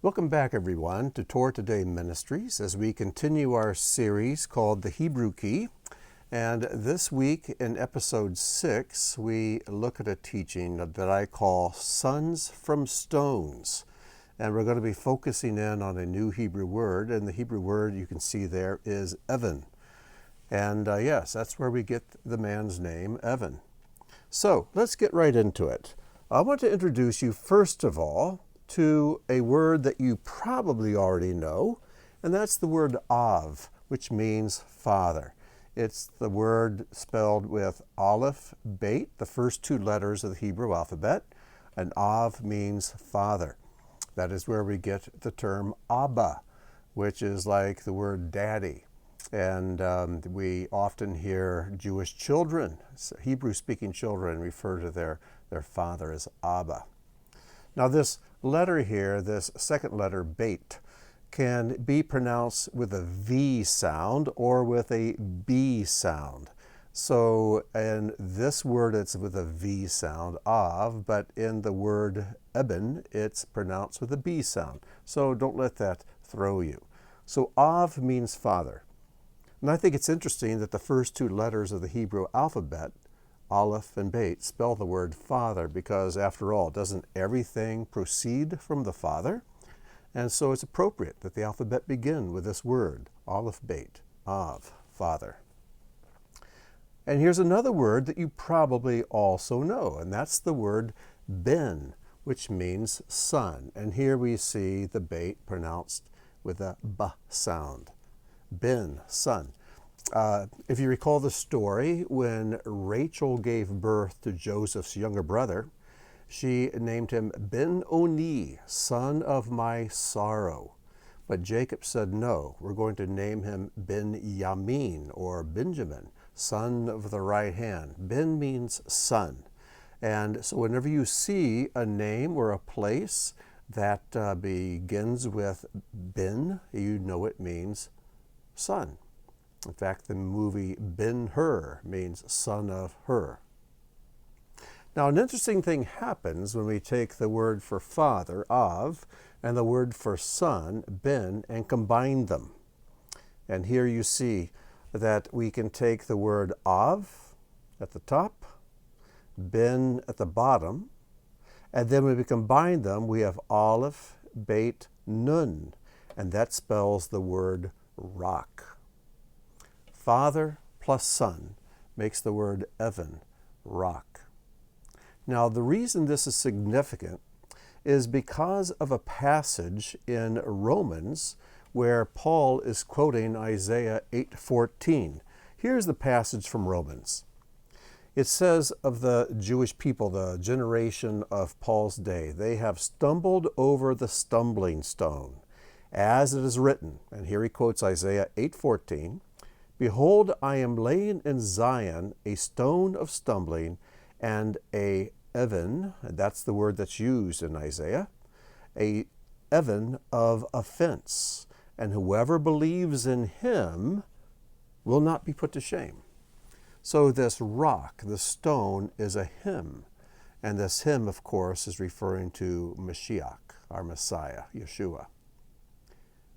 Welcome back, everyone, to Torah Today Ministries as we continue our series called The Hebrew Key. And this week in episode 6, we look at a teaching that I call Sons from Stones. And we're going to be focusing in on a new Hebrew word. And the Hebrew word you can see there is Evan. And yes, that's where we get the man's name, Evan. So let's get right into it. I want to introduce you, first of all, to a word that you probably already know, and that's the word Av, which means father. It's the word spelled with Aleph, Beit, the first two letters of the Hebrew alphabet, and Av means father. That is where we get the term Abba, which is like the word daddy. And we often hear Jewish children, Hebrew-speaking children, refer to their father as Abba. Now this letter here, this second letter, Beit, can be pronounced with a V sound or with a B sound. So in this word, it's with a V sound, Av, but in the word Eben, it's pronounced with a B sound. So don't let that throw you. So Av means father. And I think it's interesting that the first two letters of the Hebrew alphabet, Aleph and Beit, spell the word father because, after all, doesn't everything proceed from the Father? And so it's appropriate that the alphabet begin with this word, Aleph, Beit, Av, father. And here's another word that you probably also know, and that's the word Ben, which means son. And here we see the Beit pronounced with a B sound. Ben, son. If you recall the story, when Rachel gave birth to Joseph's younger brother, she named him Ben-Oni, son of my sorrow. But Jacob said, no, we're going to name him Ben-Yamin, or Benjamin, son of the right hand. Ben means son. And so whenever you see a name or a place that begins with Ben, you know it means son. In fact, the movie Ben-Hur means son of Hur. Now, an interesting thing happens when we take the word for father, Av, and the word for son, Ben, and combine them. And here you see that we can take the word Av at the top, Ben at the bottom, and then when we combine them, we have Aleph, Beit, Nun, and that spells the word rock. Father plus son makes the word Evan, rock. Now, the reason this is significant is because of a passage in Romans where Paul is quoting Isaiah 8:14. Here's the passage from Romans. It says of the Jewish people, the generation of Paul's day, they have stumbled over the stumbling stone, as it is written. And here he quotes Isaiah 8:14. Behold, I am laying in Zion a stone of stumbling and a Evan, and that's the word that's used in Isaiah, a Evan of offense, and whoever believes in him will not be put to shame. So this rock, the stone, is a hymn, and this hymn, of course, is referring to Mashiach, our Messiah, Yeshua.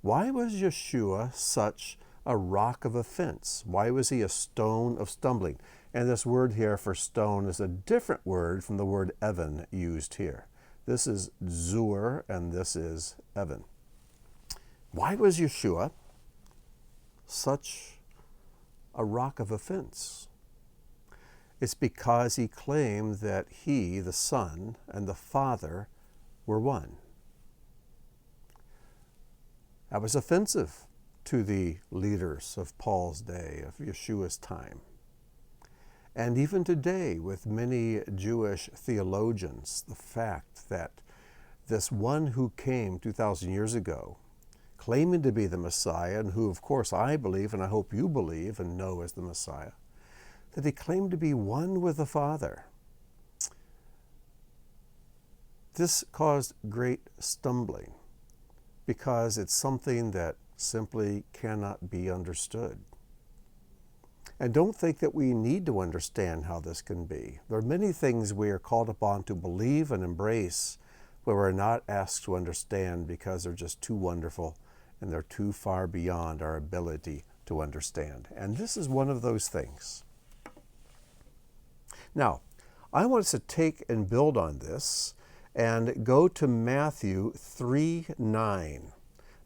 Why was Yeshua such a rock of offense? Why was he a stone of stumbling? And this word here for stone is a different word from the word Evan used here. This is Zur and this is Evan. Why was Yeshua such a rock of offense? It's because he claimed that he, the Son, and the Father were one. That was offensive to the leaders of Paul's day, of Yeshua's time. And even today, with many Jewish theologians, the fact that this one who came 2,000 years ago, claiming to be the Messiah, and who, of course, I believe, and I hope you believe and know as the Messiah, that he claimed to be one with the Father. This caused great stumbling because it's something that simply cannot be understood. And don't think that we need to understand how this can be. There are many things we are called upon to believe and embrace but we're not asked to understand because they're just too wonderful and they're too far beyond our ability to understand. And this is one of those things. Now, I want us to take and build on this and go to Matthew 3:9.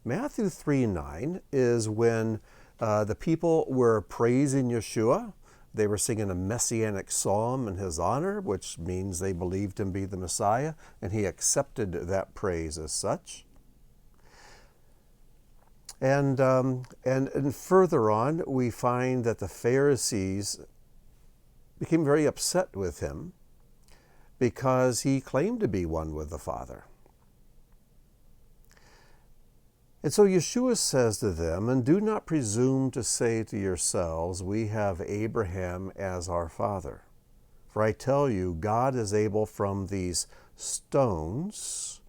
Matthew 3:9 is when the people were praising Yeshua. They were singing a messianic psalm in his honor, which means they believed him to be the Messiah, and he accepted that praise as such. And further on, we find that the Pharisees became very upset with him because he claimed to be one with the Father. And so Yeshua says to them, "And do not presume to say to yourselves, we have Abraham as our father. For I tell you, God is able from these stones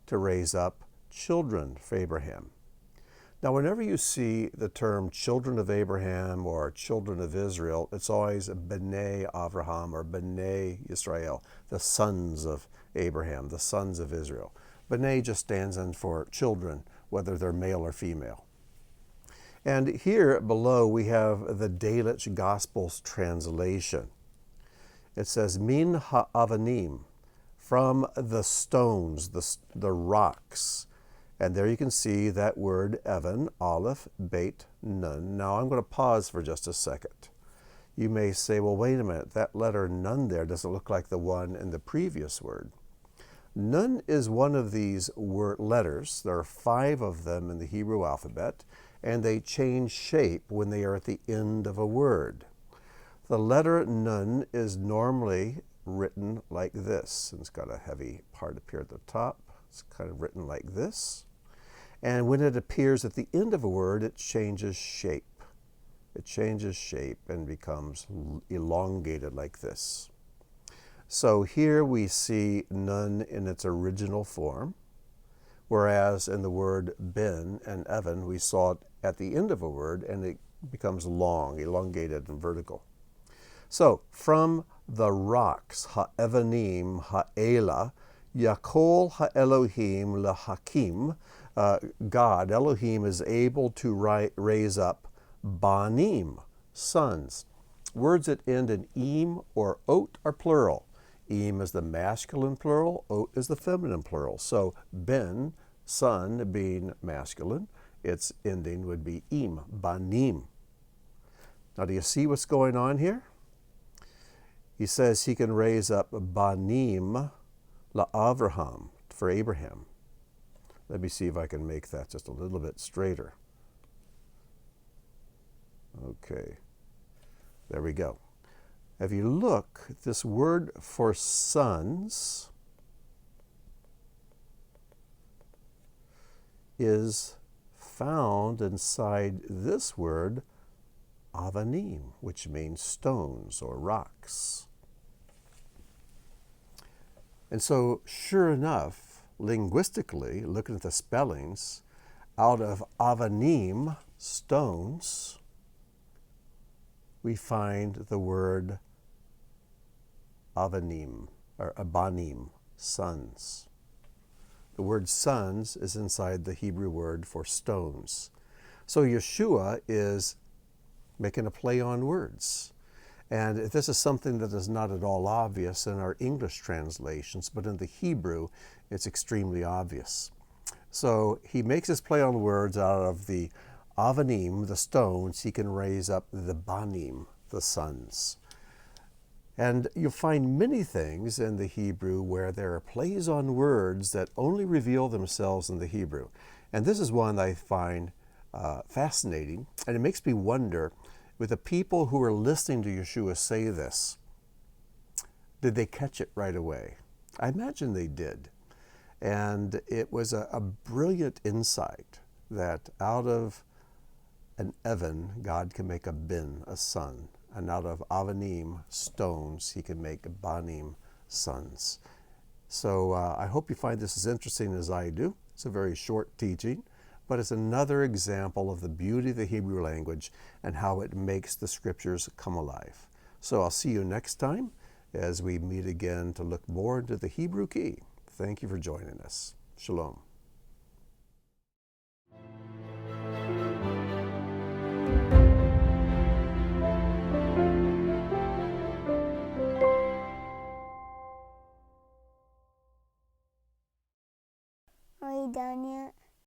to raise up children for Abraham." Now, whenever you see the term children of Abraham or children of Israel, it's always B'nai Avraham or B'nai Yisrael, the sons of Abraham, the sons of Israel. B'nai just stands in for children, whether they're male or female. And here below we have the Delitzsch Gospels translation. It says, "Min ha'avanim," from the stones, the rocks. And there you can see that word Evan, Aleph, Beit, Nun. Now I'm going to pause for just a second. You may say, well, wait a minute, that letter Nun there doesn't look like the one in the previous word. Nun is one of these letters. There are 5 of them in the Hebrew alphabet, and they change shape when they are at the end of a word. The letter Nun is normally written like this. And it's got a heavy part up here at the top. It's kind of written like this. And when it appears at the end of a word, it changes shape. It changes shape and becomes elongated like this. So here we see Nun in its original form, whereas in the word Ben and Evan, we saw it at the end of a word and it becomes long, elongated and vertical. So from the rocks, ha'evanim, ha'ela, Yakol ha'Elohim lahakim, God, Elohim, is able to raise up banim, sons. Words that end in im or ot are plural. Im is the masculine plural, ot is the feminine plural. So ben, son, being masculine, its ending would be im, banim. Now do you see what's going on here? He says he can raise up banim la'Avraham, for Abraham. Let me see if I can make that just a little bit straighter. Okay, there we go. If you look, this word for sons is found inside this word, avanim, which means stones or rocks. And so, sure enough, linguistically, looking at the spellings, out of avanim, stones, we find the word avanim, or abanim, sons. The word sons is inside the Hebrew word for stones. So Yeshua is making a play on words. And this is something that is not at all obvious in our English translations, but in the Hebrew, it's extremely obvious. So he makes his play on words out of the avanim, the stones. He can raise up the banim, the sons. And you'll find many things in the Hebrew where there are plays on words that only reveal themselves in the Hebrew. And this is one I find fascinating, and it makes me wonder, with the people who are listening to Yeshua say this, did they catch it right away? I imagine they did. And it was a brilliant insight that out of an Evan, God can make a bin, a son. And out of avanim, stones, he can make banim, sons. So I hope you find this as interesting as I do. It's a very short teaching, but it's another example of the beauty of the Hebrew language and how it makes the scriptures come alive. So I'll see you next time as we meet again to look more into the Hebrew key. Thank you for joining us. Shalom. Are you done yet?